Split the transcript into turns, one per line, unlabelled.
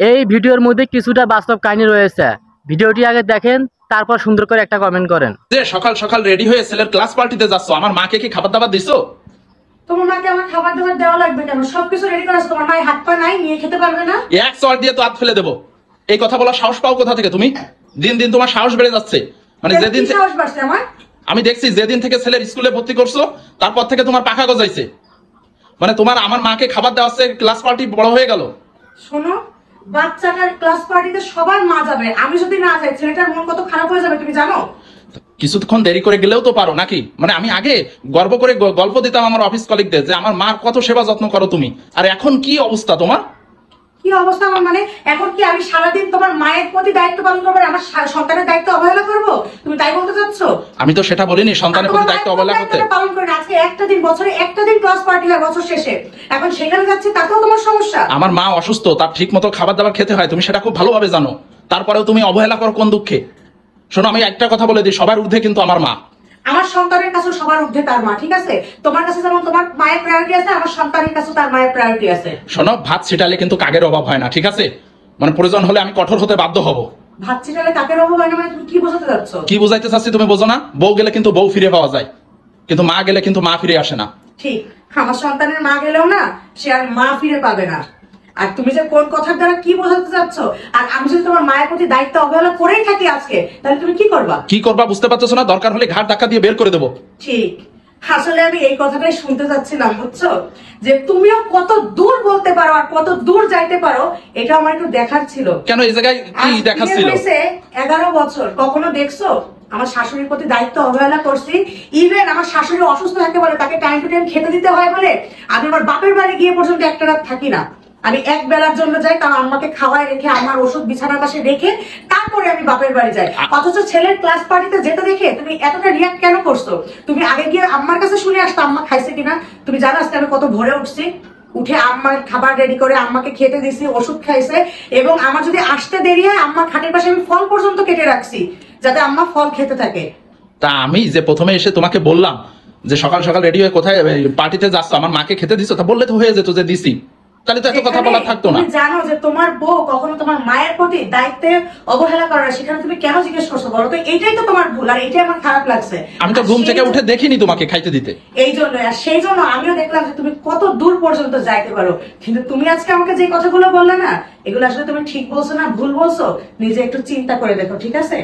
এই ভিডিওর মধ্যে কিছুটা বাস্তব কাহিনী রয়েছে। ভিডিওটি আগে দেখেন, তারপর সুন্দর করে একটা কমেন্ট করেন।
যে সকাল সকাল রেডি হয়ে ছেলের ক্লাস পার্টিতে যাচ্ছ, আমার মাকে কি খাবার দাবার দিছো?
তোমার মাকে আমার খাবার দাবার দেওয়া লাগবে কেন? সবকিছু রেডি করা আছে, তোমার মায়ের হাত পা নাই, নিয়ে খেতে পারবে না?
এক চড় দিয়ে তো হাত ফেলে দেবো। এই কথা বলা সাহস পাও কোথা থেকে তুমি? দিন দিন তোমার সাহস বেড়ে যাচ্ছে। মানে যেদিন
সাহস বাড়ছে আমার,
আমি দেখছি যেদিন থেকে ছেলের স্কুলে ভর্তি করছো তারপর থেকে তোমার পাখা গজাইছে। মানে তোমার আমার মাকে খাবার দেওয়াচ্ছে, ক্লাস পার্টি বড় হয়ে গেল।
শোনো, বাচ্চাটার ক্লাস পার্টিতে সবার মা যাবে, আমি যদি না যাই ছেলেটার মন কত খারাপ হয়ে যাবে তুমি জানো?
কিছুক্ষণ দেরি করে গেলেও তো পারো নাকি? মানে আমি আগে গর্ব করে গল্প দিতাম আমার অফিস কলিগদের যে আমার মার কত সেবা যত্ন করো তুমি, আর এখন কি অবস্থা তোমার?
কি অবস্থা আমার? মানে এখন কি আমি সারাদিন তোমার মায়ের প্রতি দায়িত্ব পালন করবো, আমার সন্তানের দায়িত্ব অবহেলা করবো? তুমি তাই বলতে চাচ্ছ?
আমি তো সেটা বলিনি সন্তানের প্রতি দায়িত্ব অবহেলা করতে।
পালন করে আজকে একটা দিন, বছরে একটা দিন ক্লাস পার্টি হয় বছর শেষে, এখন সেখানে যাচ্ছে, তাতেও তোমার সমস্যা?
আমার মা অসুস্থ, তার ঠিক মতো খাবার দাবার খেতে হয়, তুমি সেটা খুব ভালোভাবে জানো, তারপরেও তুমি অবহেলা করো কোন দুঃখে? শোনো, আমি একটা কথা বলে দিই, সবার ঊর্ধ্বে কিন্তু আমার মা।
আমার সন্তানের কাছে সবার ঊর্ধ্বে তার মা, ঠিক আছে? তোমার কাছে যেমন তোমার মায়ের প্রায়োরিটি আছে, আমার সন্তানের কাছে তার মায়ের প্রায়োরিটি আছে।
শোনো, ভাত ছিটালে কিন্তু কাকের অভাব হয় না, ঠিক আছে? মানে প্রয়োজন হলে আমি কঠোর হতে বাধ্য হব।
ভাত ছিটালে কাকের অভাব হয় না মানে তুমি কি বোঝাতে চাচ্ছ?
কি বুঝাইতে চাচ্ছি তুমি বোঝো না? বউ গেলে কিন্তু বউ ফিরে পাওয়া যায়, কিন্তু মা গেলে কিন্তু মা ফিরে আসে না।
ঠিক, আমার সন্তানের মা গেলেও না সে আর মা ফিরে পাবে না। আর তুমি যে কোন কথার দ্বারা কি বোঝাতে চাচ্ছ? আর আমি যদি তোমার মায়ের প্রতি দায়িত্ব অবহেলা করেই থাকি আজকে, তাহলে তুমি কি করবা?
কি করবা বুঝতে পারছো না? দরকার হলে ঘাট ধাক্কা দিয়ে বের করে দেবো।
ঠিক, আসলে আমি এই কথাটাই শুনতে চাচ্ছিলাম, বুঝছো? যে তুমিও কত দূর বলতে পারো আর কত দূর যাইতে পারো, এটা আমার একটু দেখার ছিল।
কেন এই জায়গায় কি দেখার ছিল?
11 বছর, কখনো দেখছো আমার শাশুড়ির প্রতি দায়িত্ব অবহেলা করছি? ইভেন আমার শাশুড়ি অসুস্থ থাকে বলে, তাকে টাইম টু টাইম খেতে দিতে হয় বলে আমি আমার বাপের বাড়ি গিয়ে পর্যন্ত একটা রাত থাকি না। আমি এক বেলার জন্য যাই, তাও আম্মাকে খাওয়ায় রেখে, আমার ওষুধ বিছানার পাশে রেখে তারপরে আমি বাপের বাড়ি যাই। অথচ ছেলের ক্লাস পার্টিতে যেতে দেখে তুমি এতটা রিয়াক্ট কেন করছো? তুমি আগে গিয়ে আম্মার কাছে শুনে আসতো আম্মা খাইছে কিনা। তুমি জানো আজকে আমি কত ভোরে উঠছি, উঠে আম্মার খাবার রেডি করে আম্মাকে খেতে দিছি, ওষুধ খাইছে, এবং আমার যদি আসতে দেরি হয় আম্মার খাটের পাশে আমি ফল পর্যন্ত কেটে রাখছি যাতে আম্মা ফল খেতে থাকে।
তা আমি যে প্রথমে এসে তোমাকে বললাম যে সকাল সকাল রেডি হয়ে কোথায় পার্টিতে যাচ্ছ, আমার মাকে খেতে দিছো, তা বললে তো হয়ে যেত যে দিছি, তাহলে তো এত কথা বলা থাকতো না।
তুমি জানো যে তোমার বউ কখনো তোমার মায়ের প্রতি দায়িত্বে অবহেলা করে না, সেখানে তুমি কেন জিজ্ঞেস করছো বলো তো? এইটাই তো তোমার ভুল, আর এইটাই আমার খারাপ লাগছে।
আমি তো ঘুম থেকে উঠে দেখিনি তোমাকে খাইতে দিতে।
এই জন্য, আর সেই জন্য আমিও দেখলাম যে তুমি কত দূর পর্যন্ত যাইতে পারো। কিন্তু তুমি আজকে আমাকে যে কথাগুলো বললে না, এগুলো আসলে তুমি ঠিক বলছো না ভুল বলছো, নিজে একটু চিন্তা করে দেখো, ঠিক আছে?